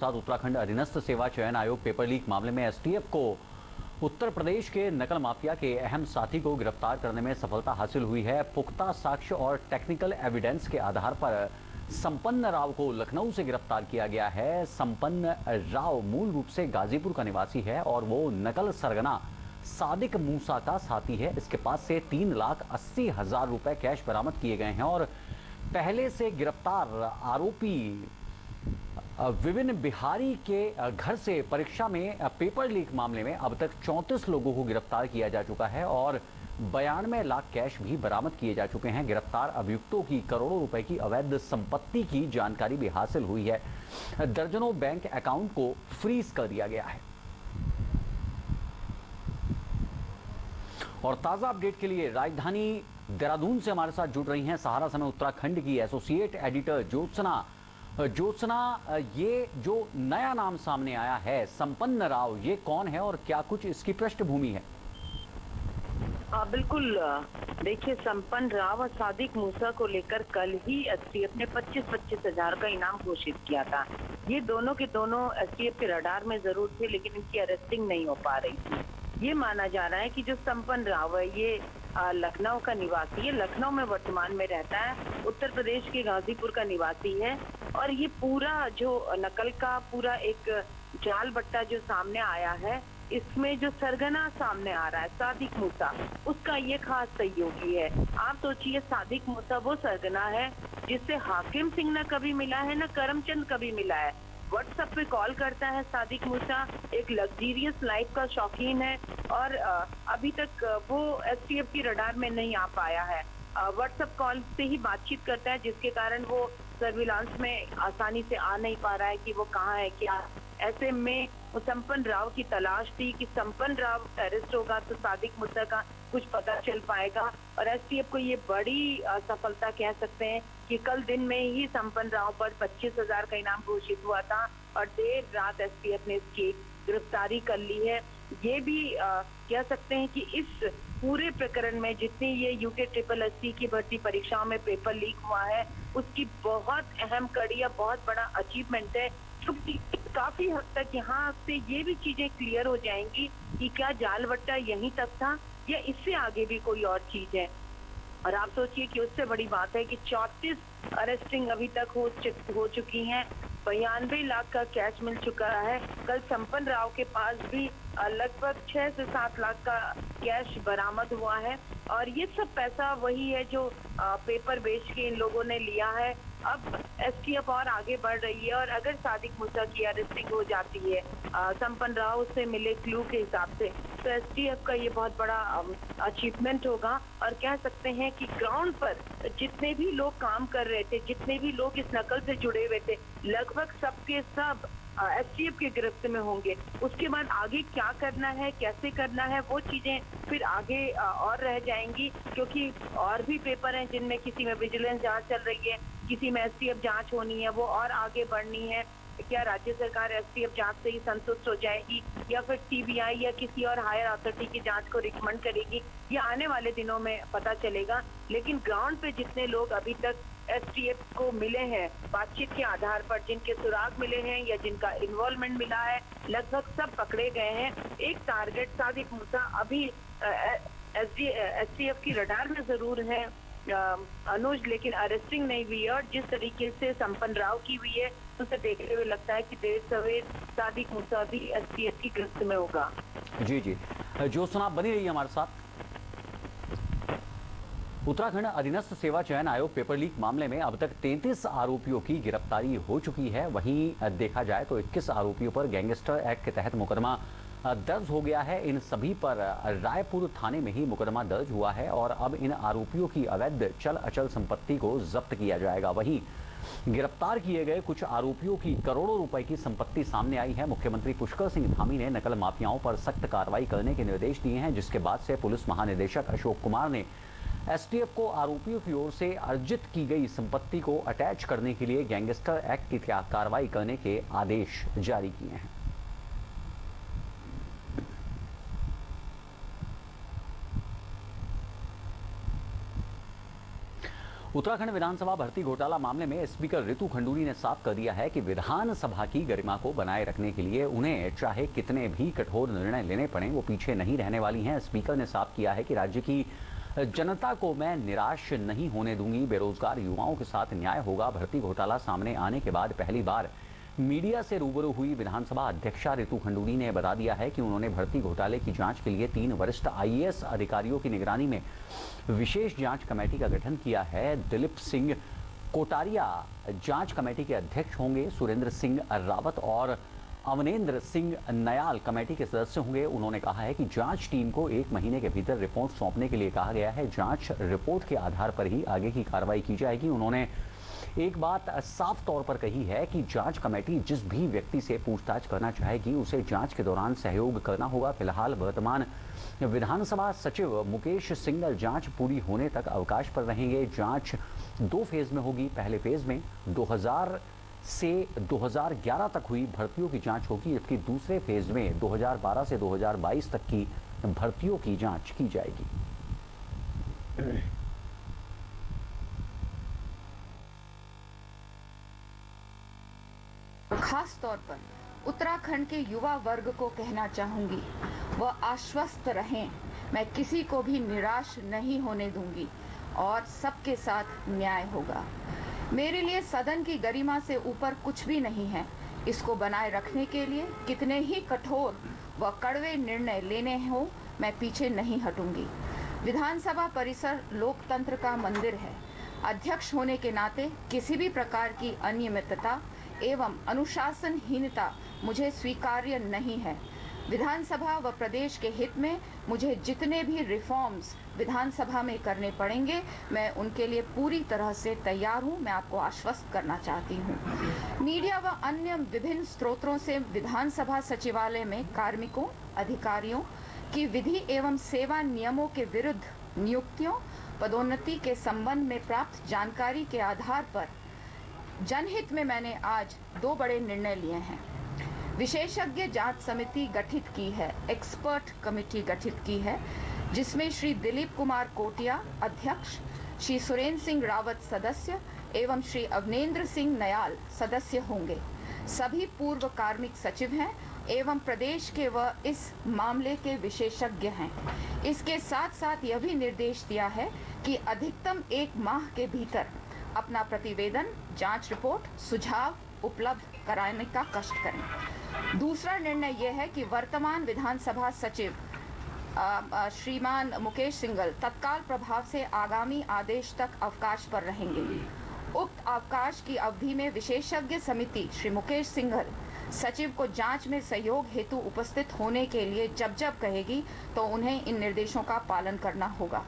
साथ उत्तराखंड अधीनस्थ सेवा चयन आयोग पेपर लीक मामले में एसटीएफ को उत्तर प्रदेश के नकल माफिया के अहम साथी को गिरफ्तार करने में सफलता हासिल हुई है। पुख्ता साक्ष्य और टेक्निकल एविडेंस के आधार पर संपन्न राव को लखनऊ से गिरफ्तार किया गया है। संपन्न राव मूल रूप से गाजीपुर का निवासी है और वो नकल सरगना सादिक मूसा का साथी है। इसके पास से 3,80,000 रुपए कैश बरामद किए गए हैं और पहले से गिरफ्तार आरोपी विपिन बिहारी के घर से परीक्षा में पेपर लीक मामले में अब तक 34 लोगों को गिरफ्तार किया जा चुका है और 92 लाख कैश भी बरामद किए जा चुके हैं। गिरफ्तार अभियुक्तों की करोड़ों रुपए की अवैध संपत्ति की जानकारी भी हासिल हुई है। दर्जनों बैंक अकाउंट को फ्रीज कर दिया गया है। और ताजा अपडेट के लिए राजधानी देहरादून से हमारे साथ जुड़ रही हैं सहारा समय उत्तराखंड की एसोसिएट एडिटर ज्योत्सना। ये जो नया नाम सामने आया है संपन्न राव, ये कौन है और क्या कुछ इसकी पृष्ठभूमि है? बिल्कुल। देखिए, संपन्न राव और सादिक मूसा को लेकर कल ही एसटीएफ ने 25-25 हजार का इनाम घोषित किया था। ये दोनों के दोनों एसटीएफ के रडार में जरूर थे, लेकिन इनकी अरेस्टिंग नहीं हो पा रही थी। ये माना जा रहा है कि जो संपन्न राव है ये लखनऊ का निवासी है, लखनऊ में वर्तमान में रहता है, उत्तर प्रदेश के गाजीपुर का निवासी है। और ये पूरा जो नकल का पूरा एक जाल बट्टा जो सामने आया है, इसमें जो सरगना सामने आ रहा है सादिक मूसा, उसका ये खास सहयोगी है। आप सोचिए, सादिक मूसा वो सरगना है जिससे हाकिम सिंह न कभी मिला है न करमचंद कभी मिला है। व्हाट्सएप पे कॉल करता है सादिक मूसा, एक लग्जीरियस लाइफ का शौकीन है और अभी तक वो एसटीएफ की रडार में नहीं आ पाया है। व्हाट्सएप कॉल से ही बातचीत करता है, जिसके कारण वो सर्विलांस में आसानी से आ नहीं पा रहा है कि वो कहाँ है क्या। ऐसे में संपन्न राव की तलाश थी कि संपन्न राव अरेस्ट होगा तो सादिक मूसा का कुछ पता चल पाएगा। और एसटीएफ को ये बड़ी सफलता कह सकते हैं कि कल दिन में ही संपन्न राव पर 25,000 का इनाम घोषित हुआ था और देर रात एसटीएफ ने इसकी गिरफ्तारी कर ली है। ये भी कह सकते हैं कि इस पूरे प्रकरण में जितनी ये यूके SSSC की भर्ती परीक्षाओं में पेपर लीक हुआ है, उसकी बहुत अहम कड़ी या बहुत बड़ा अचीवमेंट है, क्योंकि काफी हद तक यहाँ से ये भी चीजें क्लियर हो जाएंगी कि क्या जालबट्टा यहीं तक था या इससे आगे भी कोई और चीज है। और आप सोचिए कि उससे बड़ी बात है कि 34 अरेस्टिंग अभी तक हो चुकी हैं, 92 लाख का कैश मिल चुका है। कल संपन्न राव के पास भी लगभग 6 से 7 लाख का कैश बरामद हुआ है और ये सब पैसा वही है जो पेपर बेच के इन लोगों ने लिया है। अब एसटीएफ और आगे बढ़ रही है और अगर सादिक मूसा की अरेस्टिंग हो जाती है संपन्न राव से मिले क्लू के हिसाब से, तो एसटीएफ का ये बहुत बड़ा अचीवमेंट होगा। और कह सकते हैं कि ग्राउंड पर जितने भी लोग काम कर रहे थे, जितने भी लोग इस नकल से जुड़े हुए थे, लगभग सबके सब एसटीएफ के गिरफ्त में होंगे। उसके बाद आगे क्या करना है, कैसे करना है, वो चीजें फिर आगे और रह जाएंगी, क्योंकि और भी पेपर हैं जिनमें किसी में विजिलेंस जांच चल रही है, किसी में एसटीएफ जांच होनी है, वो और आगे बढ़नी है। क्या राज्य सरकार एसटीएफ जांच से ही संतुष्ट हो जाएगी या फिर सीबीआई या किसी और हायर अथॉरिटी की जांच को रिकमेंड करेगी, ये आने वाले दिनों में पता चलेगा। लेकिन ग्राउंड पे जितने लोग अभी तक एसटीएफ को मिले हैं बातचीत के आधार पर, जिनके सुराग मिले हैं या जिनका इन्वॉल्वमेंट मिला है, लगभग सब पकड़े गए हैं। एक टारगेट सादिक मूसा अभी एसटीएफ की रडार में जरूर है अनुज, लेकिन अरेस्टिंग नहीं हुई है। और जिस तरीके से संपन्न राव की हुई है, उसे देखते हुए लगता है कि देर सवेर सादिक मूसा भी एसटीएफ की गिरफ्त में होगा। जी जी, जो सुना बनी रही हमारे साथ। उत्तराखंड अधीनस्थ सेवा चयन आयोग पेपर लीक मामले में अब तक 33 आरोपियों की गिरफ्तारी हो चुकी है। वहीं देखा जाए तो 21 आरोपियों पर गैंगस्टर एक्ट के तहत मुकदमा दर्ज हो गया है। इन सभी पर रायपुर थाने में ही मुकदमा दर्ज हुआ है और अब इन आरोपियों की अवैध चल अचल संपत्ति को जब्त किया जाएगा। वहीं गिरफ्तार किए गए कुछ आरोपियों की करोड़ों रुपए की संपत्ति सामने आई है। मुख्यमंत्री पुष्कर सिंह धामी ने नकल माफियाओं पर सख्त कार्रवाई करने के निर्देश दिए हैं, जिसके बाद से पुलिस महानिदेशक अशोक कुमार ने एसटीएफ को आरोपियों की ओर से अर्जित की गई संपत्ति को अटैच करने के लिए गैंगस्टर एक्ट की कार्रवाई करने के आदेश जारी किए हैं। उत्तराखंड विधानसभा भर्ती घोटाला मामले में स्पीकर रितु खंडूरी ने साफ कर दिया है कि विधानसभा की गरिमा को बनाए रखने के लिए उन्हें चाहे कितने भी कठोर निर्णय लेने पड़े वो पीछे नहीं रहने वाली हैं। स्पीकर ने साफ किया है कि राज्य की जनता को मैं निराश नहीं होने दूंगी। बेरोजगार युवाओं के साथ न्याय होगा। भर्ती घोटाला सामने आने के बाद पहली बार मीडिया से रूबरू हुई विधानसभा अध्यक्षा रितु खंडूरी ने बता दिया है कि उन्होंने भर्ती घोटाले की जांच के लिए 3 वरिष्ठ आईएएस अधिकारियों की निगरानी में विशेष जांच कमेटी का गठन किया है। दिलीप सिंह कोटारिया जांच कमेटी के अध्यक्ष होंगे। सुरेंद्र सिंह रावत और अवनेंद्र सिंह नयाल कमेटी के सदस्य होंगे। उन्होंने कहा है कि जांच टीम को 1 महीने के भीतर रिपोर्ट सौंपने के लिए कहा गया है। जांच रिपोर्ट के आधार पर ही आगे की कार्रवाई की जाएगी। उन्होंने एक बात साफ तौर पर कही है कि जांच कमेटी जिस भी व्यक्ति से पूछताछ करना चाहेगी उसे जांच के दौरान सहयोग करना होगा। फिलहाल वर्तमान विधानसभा सचिव मुकेश सिंघल जांच पूरी होने तक अवकाश पर रहेंगे। जांच 2 फेज में होगी। पहले फेज में 2000 से 2011 तक हुई भर्तियों की जांच होगी, जबकि दूसरे फेज में 2012 से 2022 तक की भर्तियों की जांच की जाएगी। खास तौर पर उत्तराखंड के युवा वर्ग को कहना चाहूंगी, वह आश्वस्त रहें। मैं किसी को भी निराश नहीं होने दूंगी और सबके साथ न्याय होगा। मेरे लिए सदन की गरिमा से ऊपर कुछ भी नहीं है। इसको बनाए रखने के लिए कितने ही कठोर व कड़वे निर्णय लेने हो, मैं पीछे नहीं हटूंगी। विधानसभा परिसर लोकतंत्र का मंदिर है। अध्यक्ष होने के नाते किसी भी प्रकार की अनियमितता एवं अनुशासनहीनता मुझे स्वीकार्य नहीं है। विधानसभा व प्रदेश के हित में मुझे जितने भी रिफॉर्म्स विधानसभा में करने पड़ेंगे, मैं उनके लिए पूरी तरह से तैयार हूं। मैं आपको आश्वस्त करना चाहती हूं। मीडिया व अन्य विभिन्न स्रोतों से विधानसभा सचिवालय में कार्मिकों, अधिकारियों की विधि एवं सेवा नियमों के विरुद्ध नियुक्तियों, पदोन्नति के संबंध में प्राप्त जानकारी के आधार पर जनहित में मैंने आज 2 बड़े निर्णय लिए हैं। विशेषज्ञ जांच समिति गठित की है, एक्सपर्ट कमेटी गठित की है, जिसमें श्री दिलीप कुमार कोटिया अध्यक्ष, श्री सुरेंद्र सिंह रावत सदस्य एवं श्री अवनेंद्र सिंह नयाल सदस्य होंगे। सभी पूर्व कार्मिक सचिव हैं एवं प्रदेश के व इस मामले के विशेषज्ञ हैं। इसके साथ साथ यह भी निर्देश दिया है कि अधिकतम 1 माह के भीतर अपना प्रतिवेदन, जांच रिपोर्ट, सुझाव उपलब्ध कराने का कष्ट करें। दूसरा निर्णय यह है कि वर्तमान विधानसभा सचिव श्रीमान मुकेश सिंघल तत्काल प्रभाव से आगामी आदेश तक अवकाश पर रहेंगे। उक्त अवकाश की अवधि में विशेषज्ञ समिति श्री मुकेश सिंघल सचिव को जांच में सहयोग हेतु उपस्थित होने के लिए जब जब कहेगी तो उन्हें इन निर्देशों का पालन करना होगा।